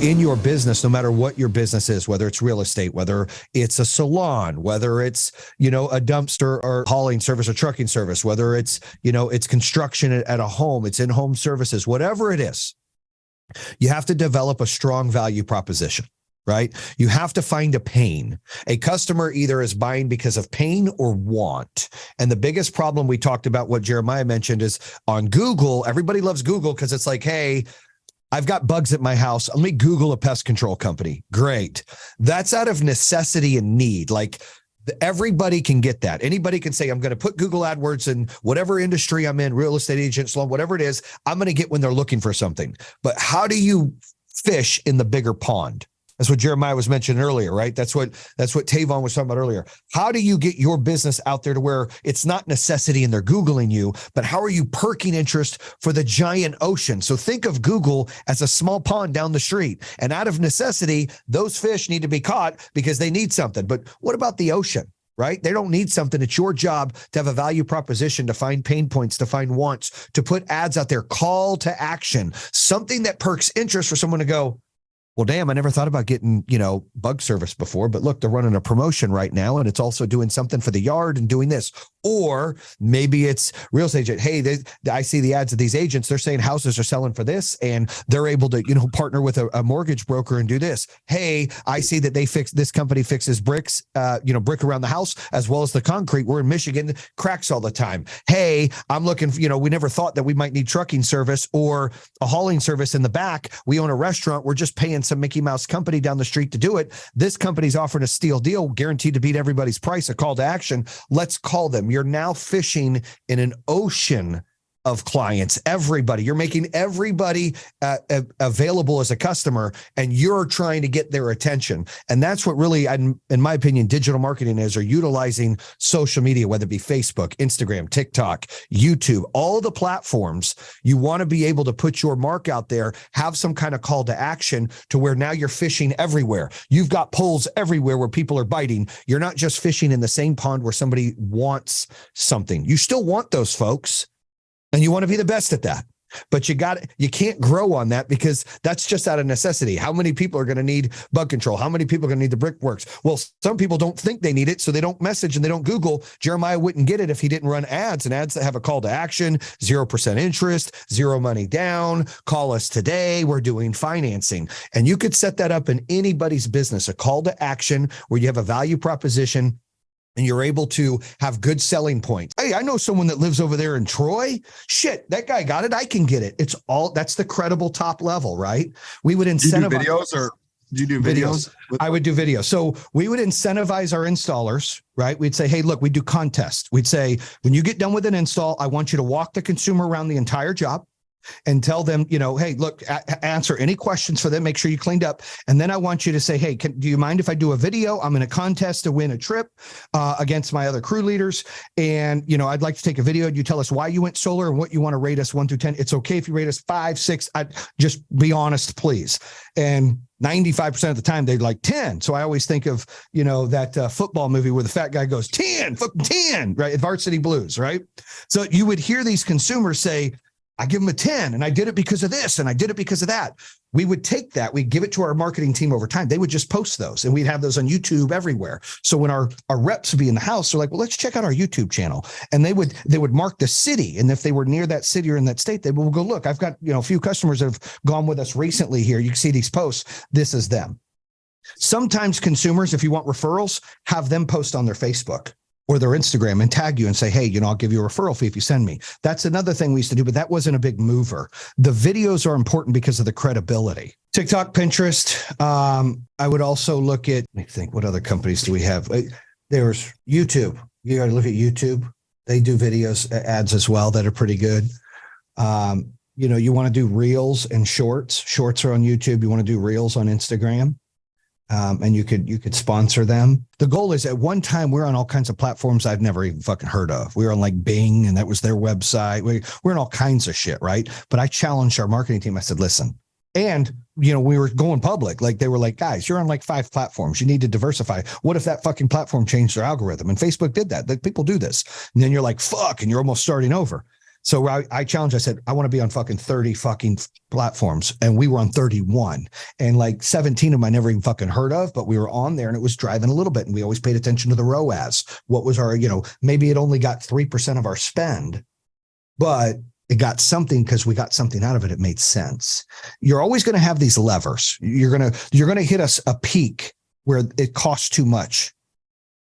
in your business, no matter what your business is, whether it's real estate, whether it's a salon, whether it's, a dumpster or hauling service or trucking service, whether it's, it's construction at a home, it's in-home services, whatever it is, you have to develop a strong value proposition, right? You have to find a pain. A customer either is buying because of pain or want. And the biggest problem we talked about, what Jeremiah mentioned, is on Google. Everybody loves Google because it's like, hey, I've got bugs at my house. Let me Google a pest control company. Great. That's out of necessity and need. Like, everybody can get that. Anybody can say, I'm going to put Google AdWords in whatever industry I'm in, real estate agent, salon, whatever it is, I'm going to get when they're looking for something. But how do you fish in the bigger pond? That's what Jeremiah was mentioning earlier, right? That's what Tavon was talking about earlier. How do you get your business out there to where it's not necessity and they're Googling you, but how are you perking interest for the giant ocean? So think of Google as a small pond down the street. And out of necessity, those fish need to be caught because they need something. But what about the ocean? Right? They don't need something. It's your job to have a value proposition, to find pain points, to find wants, to put ads out there, call to action, something that perks interest for someone to go, well, damn, I never thought about getting, bug service before, but look, they're running a promotion right now and it's also doing something for the yard and doing this. Or maybe it's real estate agent. Hey, I see the ads of these agents. They're saying houses are selling for this and they're able to, partner with a mortgage broker and do this. Hey, I see that this company fixes bricks, brick around the house as well as the concrete. We're in Michigan, cracks all the time. Hey, I'm looking, we never thought that we might need trucking service or a hauling service in the back. We own a restaurant. We're just paying some Mickey Mouse company down the street to do it. This company's offering a steal deal, guaranteed to beat everybody's price, a call to action. Let's call them. You're now fishing in an ocean of clients, everybody. You're making everybody available as a customer, and you're trying to get their attention. And that's what really, in my opinion, digital marketing is, or utilizing social media, whether it be Facebook, Instagram, TikTok, YouTube, all the platforms. You want to be able to put your mark out there, have some kind of call to action to where now you're fishing everywhere. You've got poles everywhere where people are biting. You're not just fishing in the same pond where somebody wants something. You still want those folks. And you want to be the best at that. But you can't grow on that because that's just out of necessity. How many people are going to need bug control? How many people are going to need the brickworks? Well, some people don't think they need it, so they don't message and they don't Google. Jeremiah wouldn't get it if he didn't run ads, and ads that have a call to action, 0% interest, 0 money down, call us today, we're doing financing. And you could set that up in anybody's business, a call to action where you have a value proposition and you're able to have good selling points. Hey, I know someone that lives over there in Troy. Shit, that guy got it. I can get it. That's the credible top level, right? We would incentivize. Do you do videos or do you do videos? I would do videos. So we would incentivize our installers, right? We'd say, hey, look, we do contests. We'd say, when you get done with an install, I want you to walk the consumer around the entire job and tell them, hey, look, answer any questions for them. Make sure you cleaned up. And then I want you to say, hey, do you mind if I do a video? I'm in a contest to win a trip against my other crew leaders. And, I'd like to take a video. You tell us why you went solar and what you want to rate us 1 through 10. It's okay if you rate us 5, 6. Just be honest, please. And 95% of the time they'd like 10. So I always think of, that football movie where the fat guy goes 10, 10, right? Varsity Blues, right? So you would hear these consumers say, I give them a 10 and I did it because of this and I did it because of that. We would take that, we'd give it to our marketing team over time. They would just post those and we'd have those on YouTube everywhere. So when our reps would be in the house, they're like, well, let's check out our YouTube channel. And they would mark the city. And if they were near that city or in that state, they will go, look, I've got, a few customers that have gone with us recently here. You can see these posts. This is them. Sometimes consumers, if you want referrals, have them post on their Facebook or their Instagram and tag you and say, hey, I'll give you a referral fee if you send me. That's another thing we used to do, but that wasn't a big mover. The videos are important because of the credibility. TikTok, Pinterest. I would also look at, let me think, what other companies do we have? There's YouTube. You got to look at YouTube. They do videos, ads as well that are pretty good. You want to do reels and shorts. Shorts are on YouTube. You want to do reels on Instagram. And you could sponsor them. The goal is, at one time we're on all kinds of platforms I've never even fucking heard of. We were on like Bing, and that was their website. We're in all kinds of shit, right? But I challenged our marketing team. I said, listen, and we were going public. Like, they were like, guys, you're on like 5 platforms. You need to diversify. What if that fucking platform changed their algorithm? And Facebook did that. People do this. And then you're like, fuck, and you're almost starting over. So I challenged, I said, I want to be on fucking 30 fucking platforms. And we were on 31. And like 17 of them I never even fucking heard of, but we were on there and it was driving a little bit. And we always paid attention to the ROAS. What was our, maybe it only got 3% of our spend, but it got something because we got something out of it. It made sense. You're always going to have these levers. You're going to hit us a peak where it costs too much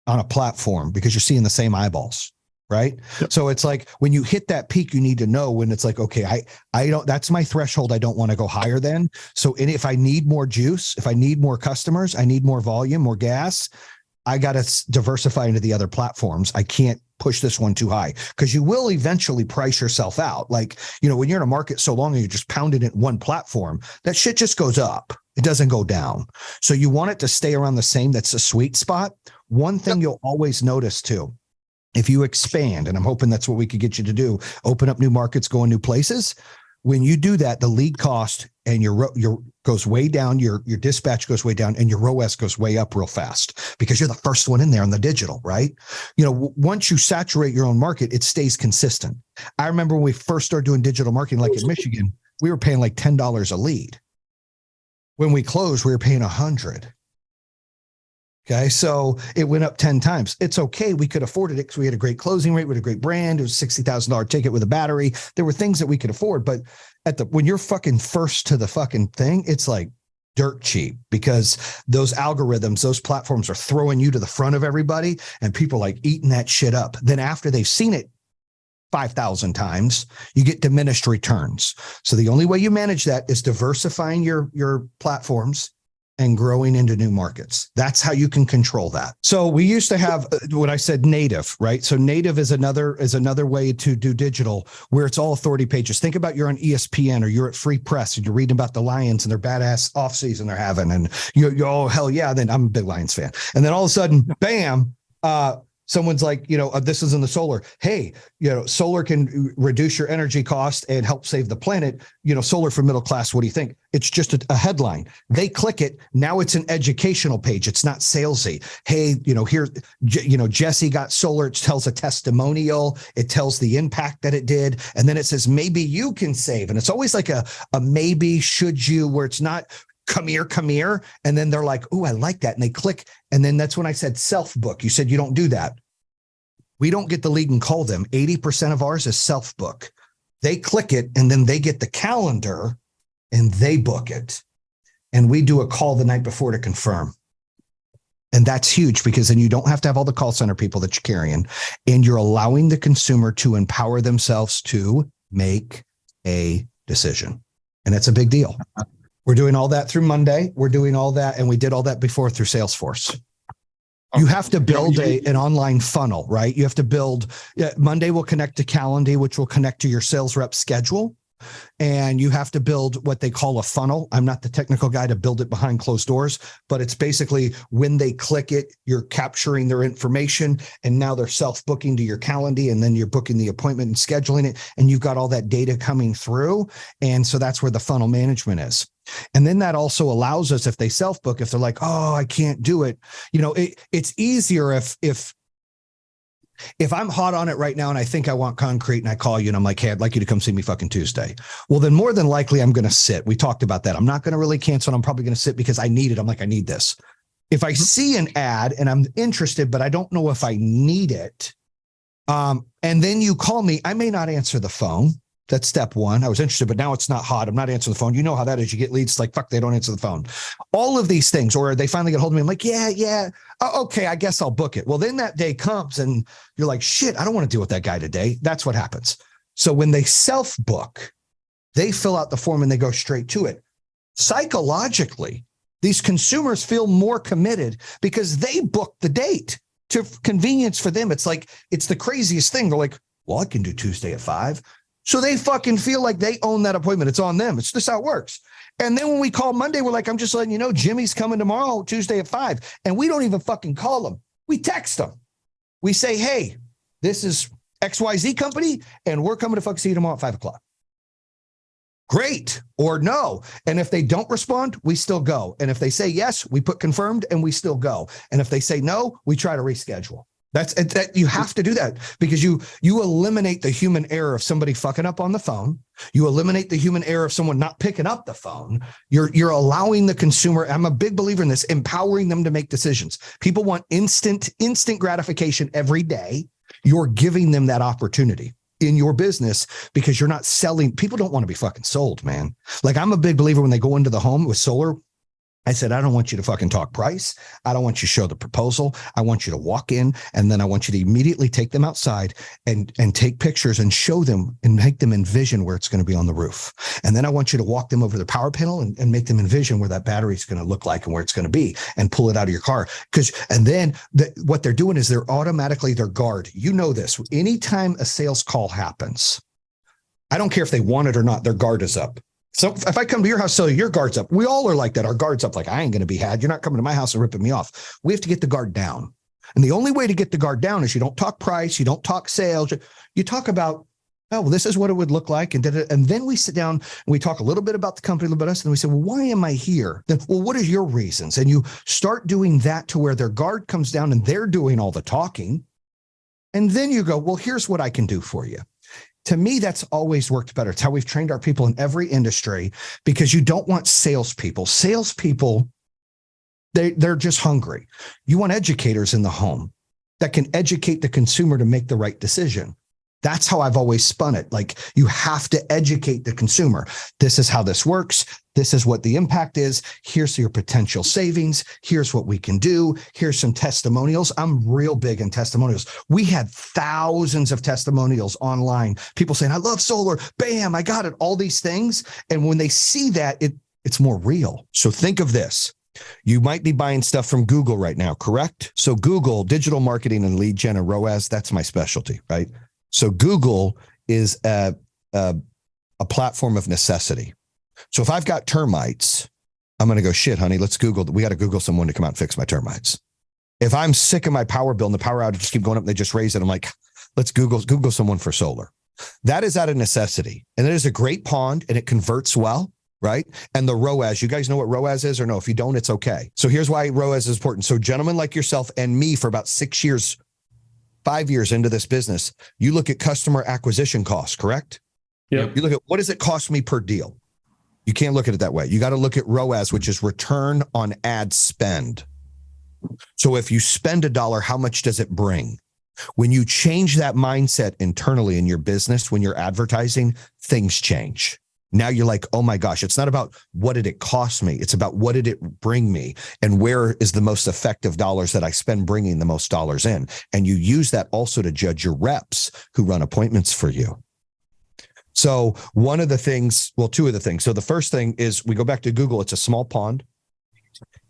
on a platform because you're seeing the same eyeballs. Right. Yep. So it's like when you hit that peak, you need to know when it's like, okay, I don't, that's my threshold. I don't want to go higher then. So if I need more juice, if I need more customers, I need more volume, more gas, I got to diversify into the other platforms. I can't push this one too high because you will eventually price yourself out. Like, when you're in a market so long and you're just pounding it one platform, that shit just goes up. It doesn't go down. So you want it to stay around the same. That's a sweet spot. One thing you'll always notice too, if you expand, and I'm hoping that's what we could get you to do, open up new markets, go in new places. When you do that, the lead cost and your goes way down, your dispatch goes way down, and your ROAS goes way up real fast because you're the first one in there on the digital, right? Once you saturate your own market, it stays consistent. I remember when we first started doing digital marketing, like in Michigan, we were paying like $10 a lead. When we closed, we were paying $100. Okay. So it went up 10 times. It's okay. We could afford it because we had a great closing rate with a great brand. It was a $60,000 ticket with a battery. There were things that we could afford, but when you're fucking first to the fucking thing, it's like dirt cheap because those algorithms, those platforms are throwing you to the front of everybody and people are like eating that shit up. Then after they've seen it 5,000 times, you get diminished returns. So the only way you manage that is diversifying your platforms and growing into new markets. That's how you can control that. So we used to have what I said, native, right? So native is another way to do digital where it's all authority pages. Think about you're on ESPN or you're at Free Press and you're reading about the Lions and their badass offseason they're having. And you're oh, hell yeah. Then I'm a big Lions fan. And then all of a sudden, bam, someone's like, this is in the solar. Hey, solar can reduce your energy cost and help save the planet. Solar for middle class. What do you think? It's just a headline. They click it. Now it's an educational page. It's not salesy. Hey, here, Jesse got solar. It tells a testimonial. It tells the impact that it did. And then it says, maybe you can save. And it's always like a maybe should you, where it's not, come here. And then they're like, oh, I like that. And they click. And then that's when I said self-book. You said you don't do that. We don't get the lead and call them. 80% of ours is self-book. They click it and then they get the calendar and they book it. And we do a call the night before to confirm. And that's huge because then you don't have to have all the call center people that you're carrying. And you're allowing the consumer to empower themselves to make a decision. And that's a big deal. We're doing all that through Monday. We're doing all that. And we did all that before through Salesforce. You have to build an online funnel, right? You have to build, Monday will connect to Calendly, which will connect to your sales rep schedule. And you have to build what they call a funnel. I'm not the technical guy to build it behind closed doors, but it's basically when they click it, you're capturing their information and now they're self-booking to your Calendly and then you're booking the appointment and scheduling it. And you've got all that data coming through. And so that's where the funnel management is. And then that also allows us, if they self-book, if they're like, oh, I can't do it, it's easier if I'm hot on it right now and I think I want concrete and I call you and I'm like, hey, I'd like you to come see me fucking Tuesday. Well, then more than likely I'm going to sit. We talked about that. I'm not going to really cancel. I'm probably going to sit because I need it. I'm like, I need this. If I see an ad and I'm interested, but I don't know if I need it. And then you call me, I may not answer the phone. That's step one. I was interested, but now it's not hot. I'm not answering the phone. You know how that is. You get leads like, fuck, they don't answer the phone. All of these things, or they finally get hold of me. I'm like, yeah. Oh, okay, I guess I'll book it. Well, then that day comes and you're like, shit, I don't want to deal with that guy today. That's what happens. So when they self-book, they fill out the form and they go straight to it. Psychologically, these consumers feel more committed because they booked the date to convenience for them. It's like, it's the craziest thing. They're like, well, I can do Tuesday at 5. So they fucking feel like they own that appointment. It's on them. It's just how it works. And then when we call Monday, we're like, I'm just letting you know, Jimmy's coming tomorrow, Tuesday at 5. And we don't even fucking call them. We text them. We say, hey, this is XYZ company, and we're coming to fucking see you tomorrow at 5 o'clock. Great. Or no. And if they don't respond, we still go. And if they say yes, we put confirmed and we still go. And if they say no, we try to reschedule. That you have to do that because you eliminate the human error of somebody fucking up on the phone. You eliminate the human error of someone not picking up the phone. You're allowing the consumer. I'm a big believer in this, empowering them to make decisions. People want instant gratification every day. You're giving them that opportunity in your business because you're not selling. People don't want to be fucking sold, man. Like I'm a big believer when they go into the home with solar. I said, I don't want you to fucking talk price. I don't want you to show the proposal. I want you to walk in and then I want you to immediately take them outside and take pictures and show them and make them envision where it's going to be on the roof. And then I want you to walk them over the power panel and make them envision where that battery is going to look like and where it's going to be and pull it out of your car. And then what they're doing is they're automatically their guard. You know this. Anytime a sales call happens, I don't care if they want it or not, their guard is up. So if I come to your house, so your guard's up. We all are like that. Our guard's up. Like, I ain't going to be had. You're not coming to my house and ripping me off. We have to get the guard down. And the only way to get the guard down is you don't talk price. You don't talk sales. You talk about, oh, well, this is what it would look like. And then we sit down and we talk a little bit about the company, a little bit about us. And we say, well, why am I here? Then, well, what are your reasons? And you start doing that to where their guard comes down and they're doing all the talking. And then you go, well, here's what I can do for you. To me, that's always worked better. It's how we've trained our people in every industry because you don't want salespeople. Salespeople, they're just hungry. You want educators in the home that can educate the consumer to make the right decision. That's how I've always spun it. Like you have to educate the consumer. This is how this works. This is what the impact is. Here's your potential savings. Here's what we can do. Here's some testimonials. I'm real big in testimonials. We had thousands of testimonials online. People saying, I love solar. Bam, I got it. All these things. And when they see that, it's more real. So think of this. You might be buying stuff from Google right now, correct? So Google, digital marketing and lead gen and ROAS, that's my specialty, right? So Google is a platform of necessity. So if I've got termites, I'm going to go, shit, honey, let's Google. We got to Google someone to come out and fix my termites. If I'm sick of my power bill and the power outages keep going up and they just raise it, I'm like, let's Google someone for solar. That is out of necessity. And it is a great pond and it converts well, right? And the ROAS, you guys know what ROAS is or no? If you don't, it's okay. So here's why ROAS is important. So gentlemen like yourself and me for about 6 years, 5 years into this business, you look at customer acquisition costs, correct? Yep. You look at what does it cost me per deal? You can't look at it that way. You got to look at ROAS, which is return on ad spend. So if you spend $1, how much does it bring? When you change that mindset internally in your business, when you're advertising, things change. Now you're like, oh my gosh, it's not about what did it cost me? It's about what did it bring me? And where is the most effective dollars that I spend bringing the most dollars in? And you use that also to judge your reps who run appointments for you. So one of the things, well, two of the things. So the first thing is we go back to Google. It's a small pond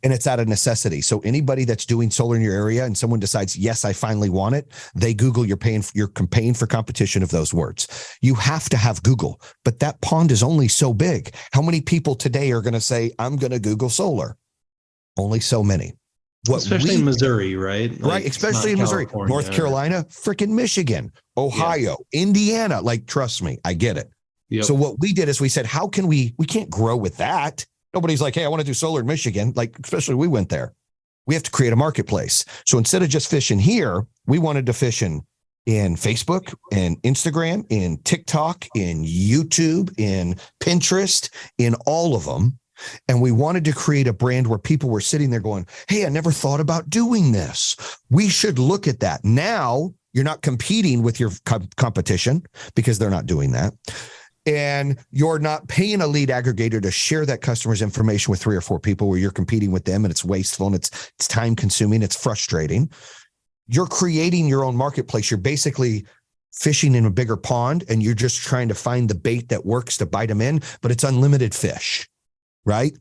and it's out of necessity. So anybody that's doing solar in your area and someone decides, yes, I finally want it, they Google, you're paying for competition of those words. You have to have Google, but that pond is only so big. How many people today are going to say, I'm going to Google solar? Only so many. Especially in Missouri, right? Right. Especially in Missouri, North Carolina, freaking Michigan, Ohio, Indiana. Like, trust me, I get it. Yep. So what we did is we said, how can we can't grow with that. Nobody's like, hey, I want to do solar in Michigan. Like, especially we went there. We have to create a marketplace. So instead of just fishing here, we wanted to fish in Facebook, in Instagram, in TikTok, in YouTube, in Pinterest, in all of them. And we wanted to create a brand where people were sitting there going, hey, I never thought about doing this. We should look at that. Now you're not competing with your competition because they're not doing that. And you're not paying a lead aggregator to share that customer's information with 3 or 4 people where you're competing with them and it's wasteful and it's time consuming. It's frustrating. You're creating your own marketplace. You're basically fishing in a bigger pond and you're just trying to find the bait that works to bite them in, but it's unlimited fish. Right?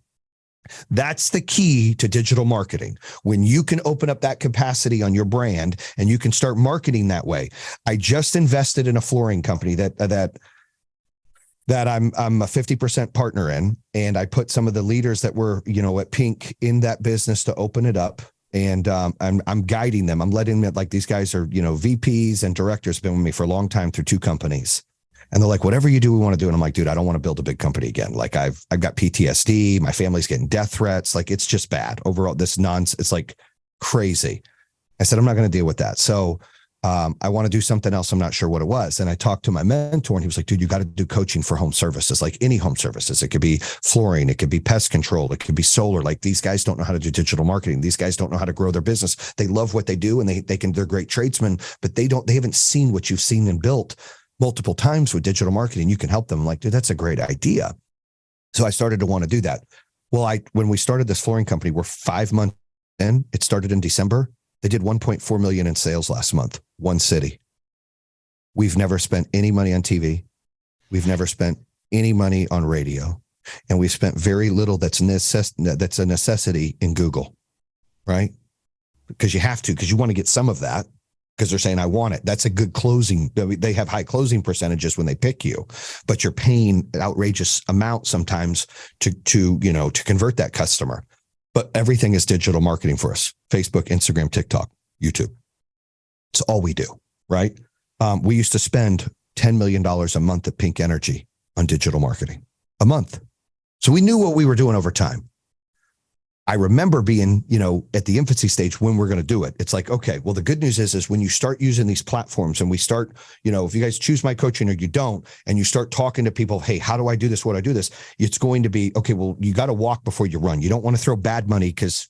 That's the key to digital marketing. When you can open up that capacity on your brand and you can start marketing that way. I just invested in a flooring company that I'm a 50% partner in. And I put some of the leaders that were, at Pink in that business to open it up. And I'm guiding them. I'm letting them, like, these guys are, VPs and directors, been with me for a long time through 2 companies. And they're like, whatever you do, we want to do. And I'm like, dude, I don't want to build a big company again. Like I've got PTSD. My family's getting death threats. Like, it's just bad overall. This nonsense, it's like crazy. I said, I'm not going to deal with that. So I want to do something else. I'm not sure what it was. And I talked to my mentor and he was like, dude, you got to do coaching for home services, like any home services. It could be flooring. It could be pest control. It could be solar. Like these guys don't know how to do digital marketing. These guys don't know how to grow their business. They love what they do and they're great tradesmen, but they haven't seen what you've seen and built multiple times with digital marketing. You can help them. I'm like, dude, that's a great idea. So I started to want to do that. Well, when we started this flooring company, we're 5 months in. It started in December. They did 1.4 million in sales last month, one city. We've never spent any money on TV. We've never spent any money on radio. And we've spent very little that's a necessity in Google, right? Because you have to, because you want to get some of that, because they're saying, I want it. That's a good closing. They have high closing percentages when they pick you, but you're paying an outrageous amount sometimes to convert that customer. But everything is digital marketing for us. Facebook, Instagram, TikTok, YouTube. It's all we do, right? We used to spend $10 million a month at Pink Energy on digital marketing a month. So we knew what we were doing over time. I remember being, at the infancy stage when we're going to do it. It's like, okay, well, the good news is when you start using these platforms and we start, if you guys choose my coaching or you don't, and you start talking to people, hey, how do I do this? What do I do this? It's going to be, okay, well, you got to walk before you run. You don't want to throw bad money because,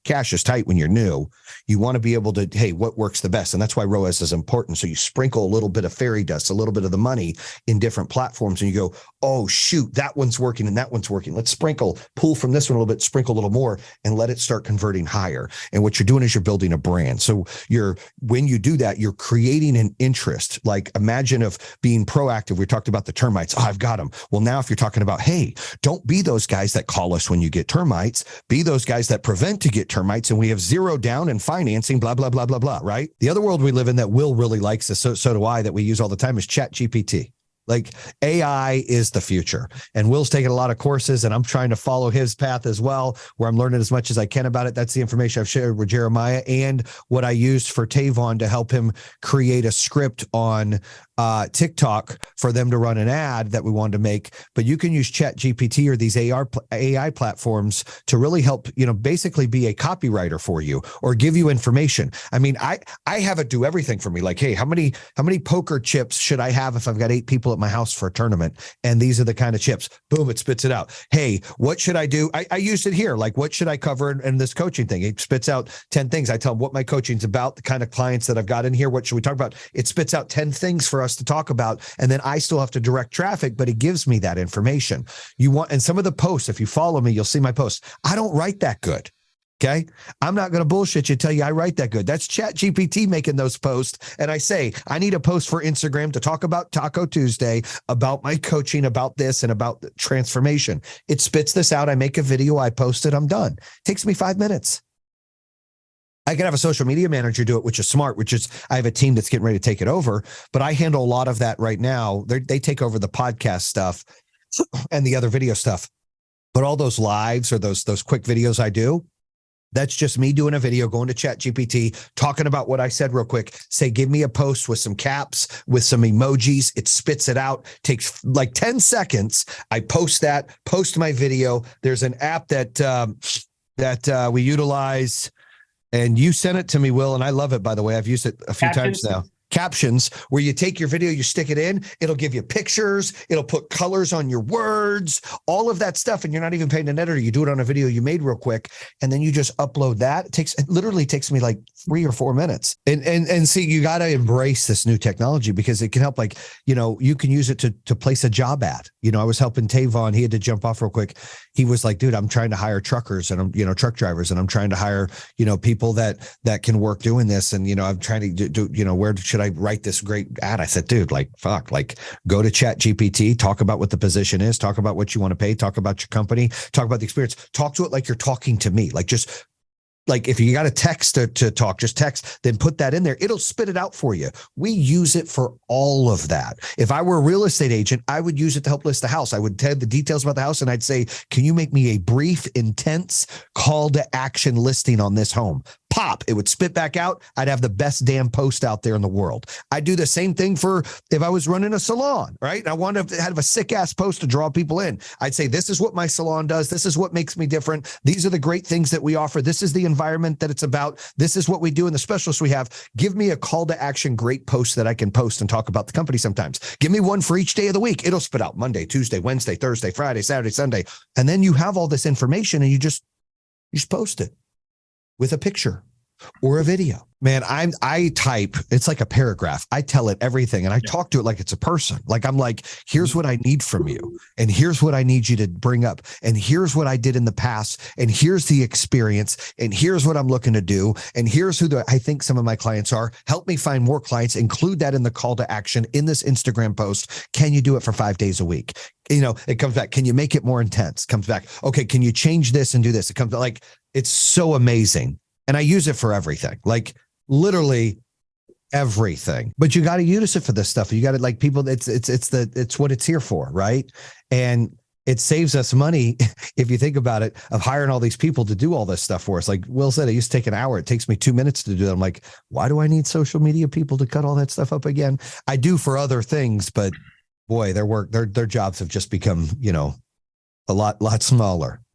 cash is tight when you're new. You want to be able to, hey, what works the best? And that's why ROAS is important. So you sprinkle a little bit of fairy dust, a little bit of the money in different platforms. And you go, oh, shoot, that one's working and that one's working. Let's pull from this one a little bit, sprinkle a little more and let it start converting higher. And what you're doing is you're building a brand. So when you do that, you're creating an interest. Like imagine of being proactive. We talked about the termites. Oh, I've got them. Well, now if you're talking about, hey, don't be those guys that call us when you get termites, be those guys that prevent to get termites, and we have zero down in financing, blah, blah, blah, blah, blah, right? The other world we live in that Will really likes this, so do I, that we use all the time is Chat GPT. Like AI is the future. And Will's taking a lot of courses and I'm trying to follow his path as well, where I'm learning as much as I can about it. That's the information I've shared with Jeremiah and what I used for Tavon to help him create a script on TikTok for them to run an ad that we wanted to make. But you can use Chat GPT or these AI platforms to really help, basically be a copywriter for you or give you information. I mean, I have it do everything for me. Like, hey, how many poker chips should I have if I've got 8 people at my house for a tournament? And these are the kind of chips. Boom, it spits it out. Hey, what should I do? I used it here. Like, what should I cover in this coaching thing? It spits out 10 things. I tell them what my coaching's about, the kind of clients that I've got in here. What should we talk about? It spits out 10 things for us to talk about. And then I still have to direct traffic, but it gives me that information. And some of the posts, if you follow me, you'll see my posts. I don't write that good. Okay. I'm not going to bullshit you, tell you I write that good. That's Chat GPT making those posts. And I say, I need a post for Instagram to talk about Taco Tuesday, about my coaching, about this and about the transformation. It spits this out. I make a video. I post it. I'm done. It takes me 5 minutes. I can have a social media manager do it, which is smart, I have a team that's getting ready to take it over, but I handle a lot of that right now. They take over the podcast stuff and the other video stuff, but all those lives or those quick videos I do, that's just me doing a video, going to Chat GPT, talking about what I said real quick. Say, give me a post with some caps, with some emojis. It spits it out. Takes like 10 seconds. I post my video. There's an app that we utilize, and you sent it to me, Will, and I love it, by the way. I've used it a few times now. Captions, where you take your video, you stick it in, it'll give you pictures, it'll put colors on your words, all of that stuff. And you're not even paying an editor. You do it on a video you made real quick. And then you just upload that. It literally takes me like 3 or 4 minutes. And see, you got to embrace this new technology because it can help. Like, you can use it to place a job ad. I was helping Tavon. He had to jump off real quick. He was like, dude, I'm trying to hire truckers and I'm, truck drivers, and I'm trying to hire, people that can work doing this. And, I'm trying to do, where should I write this great ad? I said, dude, go to Chat GPT, talk about what the position is, talk about what you want to pay, talk about your company, talk about the experience, talk to it like you're talking to me. Like if you got a text to talk, just text, then put that in there. It'll spit it out for you. We use it for all of that. If I were a real estate agent, I would use it to help list the house. I would tell the details about the house and I'd say, can you make me a brief, intense call to action listing on this home? pop, it would spit back out. I'd have the best damn post out there in the world. I do the same thing for if I was running a salon, right? I wanted to have a sick ass post to draw people in. I'd say, this is what my salon does. This is what makes me different. These are the great things that we offer. This is the environment that it's about. This is what we do and the specialists we have. Give me a call to action, great post that I can post and talk about the company sometimes. Give me one for each day of the week. It'll spit out Monday, Tuesday, Wednesday, Thursday, Friday, Saturday, Sunday. And then you have all this information and you just post it with a picture or a video. Man, I type, it's like a paragraph. I tell it everything and I talk to it like it's a person. Like I'm like, here's what I need from you. And here's what I need you to bring up. And here's what I did in the past. And here's the experience. And here's what I'm looking to do. And here's who I think some of my clients are. Help me find more clients. Include that in the call to action in this Instagram post. Can you do it for 5 days a week? You know, it comes back. Can you make it more intense? Comes back. Okay. Can you change this and do this? It comes back. Like, it's so amazing. And I use it for everything. Like, literally everything, but you got to use it for this stuff. You got to, like, people, it's what it's here for. Right. And it saves us money. If you think about it, of hiring all these people to do all this stuff for us. Like Will said, it used to take an hour. It takes me 2 minutes to do that. I'm like, why do I need social media people to cut all that stuff up again? I do for other things, but boy, their jobs have just become, you know, a lot smaller.